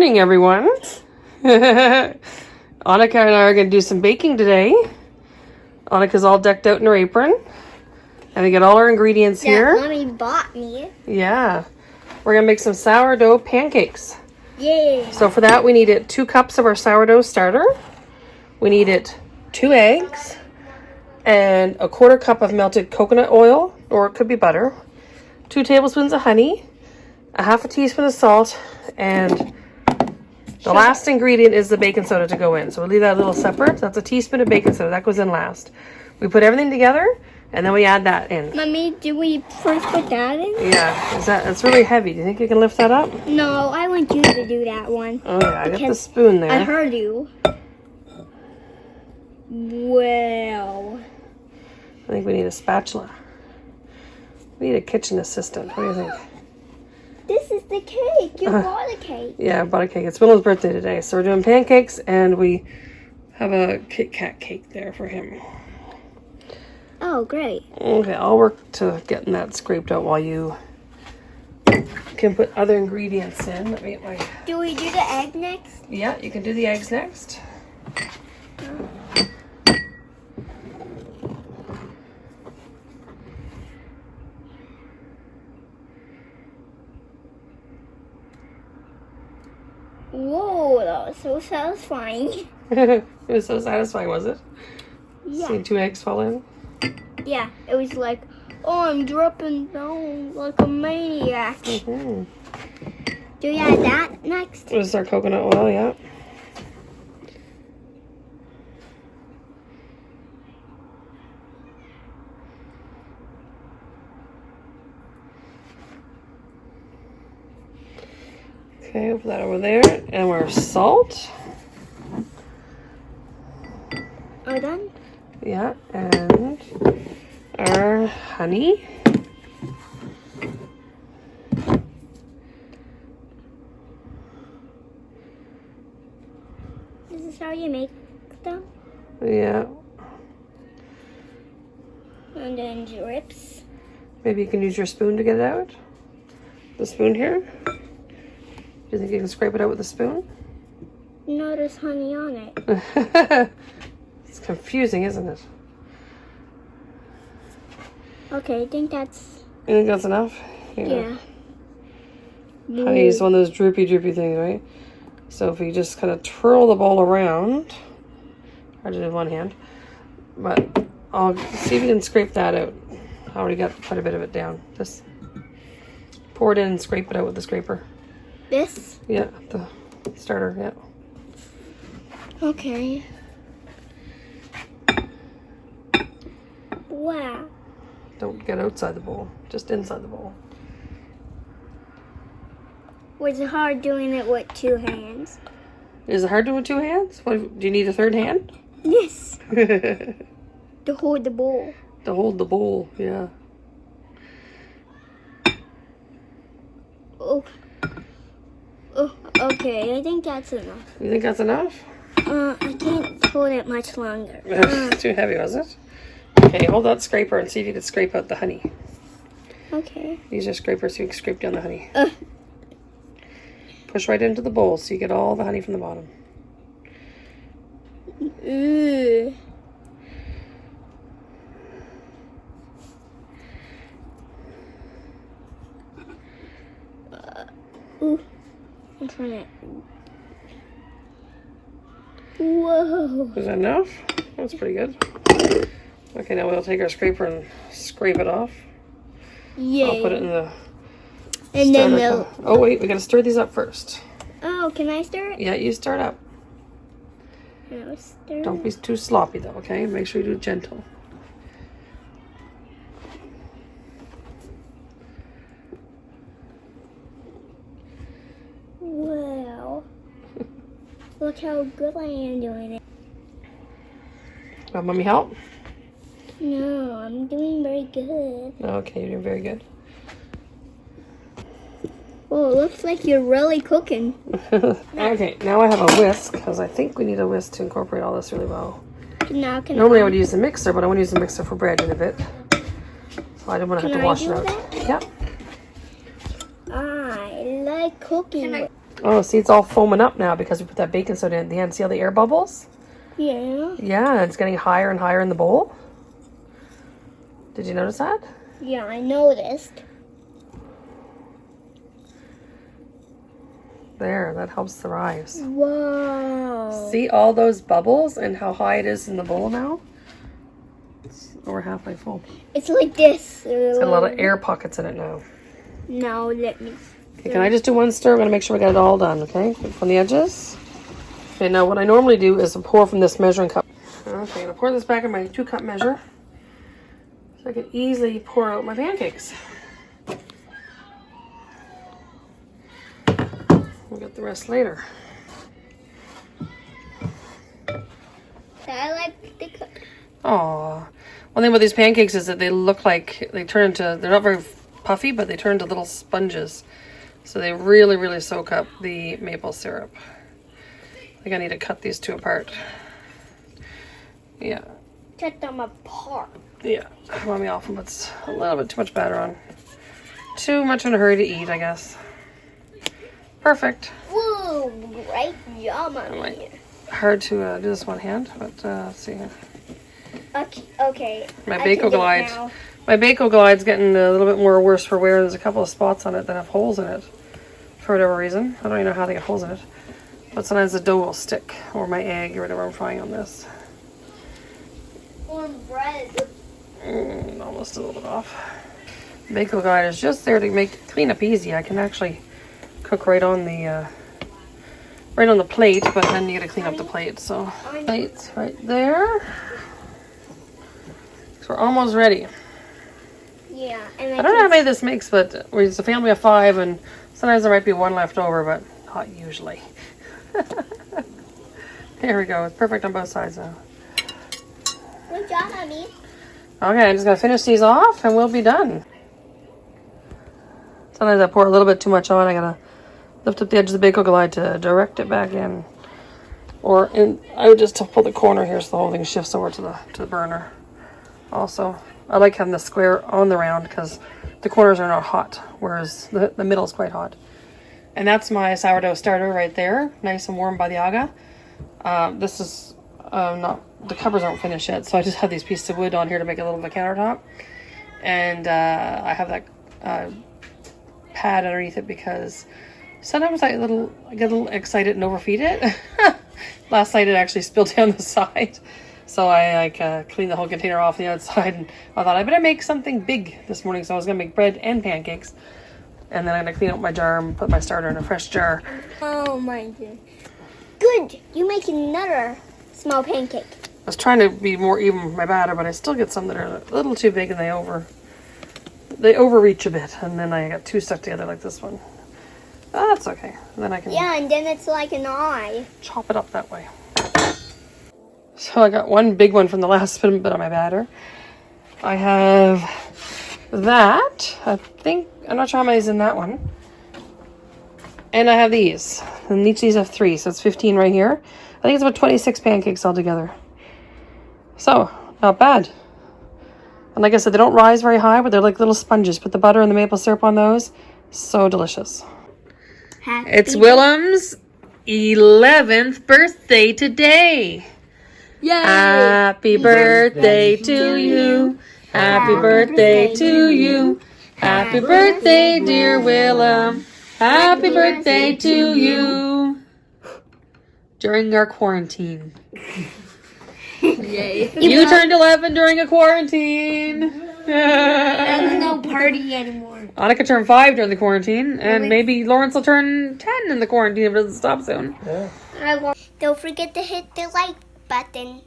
morning, everyone. Anneke and I are going to do some baking today. Anneka's all decked out in her apron. And we get all our ingredients here. Mommy bought me. Yeah. We're going to make some sourdough pancakes. Yay. So for that, we needed 2 cups of our sourdough starter. We needed 2 eggs and a 1/4 cup of melted coconut oil, or it could be butter, 2 tablespoons of honey, a 1/2 teaspoon of salt, and the last ingredient is the baking soda to go in. So we'll leave that a little separate. That's a teaspoon of baking soda. That goes in last. We put everything together, and then we add that in. Mommy, do we first put that in? Yeah. It's really heavy. Do you think you can lift that up? No, I want you to do that one. Oh, yeah. I got the spoon there. I heard you. Well. I think we need a spatula. We need a kitchen assistant. What do you think? This is the cake. You bought a cake. Yeah, I bought a cake. It's Willem's birthday today, so we're doing pancakes, and we have a Kit Kat cake there for him. Oh, great. Okay, I'll work to getting that scraped out while you can put other ingredients in. Let me get my... Do we do the egg next? Yeah, you can do the eggs next. Whoa, that was so satisfying. It was so satisfying, was it? Yeah. Seeing 2 eggs fall in? Yeah, it was like, oh, I'm dropping down like a maniac. Mm-hmm. Do we add that next? This is our coconut oil, yeah. Okay, put that over there. And our salt. Are done? Yeah, and our honey. This is how you make them? Yeah. And then drips. Maybe you can use your spoon to get it out. The spoon here. Do you think you can scrape it out with a spoon? No, there's honey on it. It's confusing, isn't it? Okay, I think that's... You think that's enough? Yeah. Honey is one of those droopy things, right? So if you just kind of twirl the bowl around, hard to do with one hand, but I'll see if you can scrape that out. I already got quite a bit of it down. Just pour it in and scrape it out with the scraper. This? Yeah, the starter, yeah. Okay. Wow. Don't get outside the bowl, just inside the bowl. Was it hard doing it with 2 hands? Is it hard to do with 2 hands? What, do you need a 3rd hand? Yes. To hold the bowl. To hold the bowl, yeah. Oh. Oh, okay, I think that's enough. You think that's enough? I can't hold it much longer. It's too heavy, was it? Okay, hold that scraper and see if you can scrape out the honey. Okay. Use your scraper so you can scrape down the honey. Push right into the bowl so you get all the honey from the bottom. Ooh. Ooh. I'm trying to... Whoa. Is that enough? That's pretty good. Okay, now we'll take our scraper and scrape it off. Yay. I'll put it in the And then starter cup. Oh wait, we gotta stir these up first. Oh, can I stir it? Yeah, you stir it up. No, stir Don't be too sloppy though, okay? Make sure you do it gentle. Wow. Look how good I am doing it. Want mommy help? No, I'm doing very good. Okay, you're doing very good. Oh, it looks like you're really cooking. Okay, now I have a whisk, because I think we need a whisk to incorporate all this really well. Now, Normally I would use a mixer, but I want to use a mixer for bread in a bit. So I don't want to have to wash it out. That? Yeah. I like cooking. Oh, see, it's all foaming up now because we put that baking soda in at the end. See all the air bubbles? Yeah. Yeah, it's getting higher and higher in the bowl. Did you notice that? Yeah, I noticed. There, that helps the rise. Whoa. See all those bubbles and how high it is in the bowl now? It's over halfway full. It's like this. It's got a lot of air pockets in it now. Now let me. Okay, can I just do one stir? I'm going to make sure we got it all done, okay? From the edges. Okay, now what I normally do is pour from this measuring cup. Okay, I'm going to pour this back in my 2-cup measure so I can easily pour out my pancakes. We'll get the rest later. I like the cup. Aw. One thing about these pancakes is that they look like they turn into, they're not very puffy, but they turn into little sponges. So they really, really soak up the maple syrup. I think I need to cut these two apart. Yeah. Cut them apart. Yeah. Mommy often puts a little bit too much batter on. Too much in a hurry to eat, I guess. Perfect. Whoa, great job, Mommy. Hard to do this one hand, but let's see here. Okay. My Bako Glide. My Bako Glide's getting a little bit more worse for wear. There's a couple of spots on it that have holes in it. For whatever reason. I don't even know how they get holes in it. But sometimes the dough will stick. Or my egg or whatever I'm frying on this. Or bread. Almost a little bit off. Bako Glide is just there to make clean up easy. I can actually cook right on the plate, but then you gotta clean up the plate. So plates right there. So we're almost ready. Yeah, and I don't know how many this makes, but we're just a family of 5, and sometimes there might be one left over, but not usually. Here we go. It's perfect on both sides now. Good job, Mommy. Okay, I'm just gonna finish these off, and we'll be done. Sometimes I pour a little bit too much on. I gotta lift up the edge of the Bako Glide to direct it back in. I would just pull the corner here so the whole thing shifts over to the burner. Also, I like having the square on the round because the corners are not hot, whereas the middle is quite hot. And that's my sourdough starter right there, nice and warm by the AGA. This is not, the covers aren't finished yet, so I just have these pieces of wood on here to make a little bit of a countertop. And I have that pad underneath it because sometimes I get a little excited and overfeed it. Last night it actually spilled down the side. So I cleaned the whole container off the outside, and I thought I better make something big this morning. So I was going to make bread and pancakes. And then I'm going to clean out my jar and put my starter in a fresh jar. Oh my god. Good! You make another small pancake. I was trying to be more even with my batter, but I still get some that are a little too big and they overreach a bit. And then I got 2 stuck together like this one. That's okay. And then I can and then it's like an eye. chop it up that way. So I got one big one from the last bit of my batter. I have that. I'm not sure how many's in that one. And I have these. And each of these have 3, so it's 15 right here. I think it's about 26 pancakes altogether. So, not bad. And like I said, they don't rise very high, but they're like little sponges. Put the butter and the maple syrup on those. So delicious. It's Willem's 11th birthday today. Yay! Happy birthday to you. Happy birthday to you. Happy birthday, dear Willem. Happy birthday to you. During our quarantine. Yay. You turned 11 during a quarantine. There's no party anymore. Anneke turned 5 during the quarantine, and maybe Lawrence will turn 10 in the quarantine if it doesn't stop soon. Don't forget to hit the like button.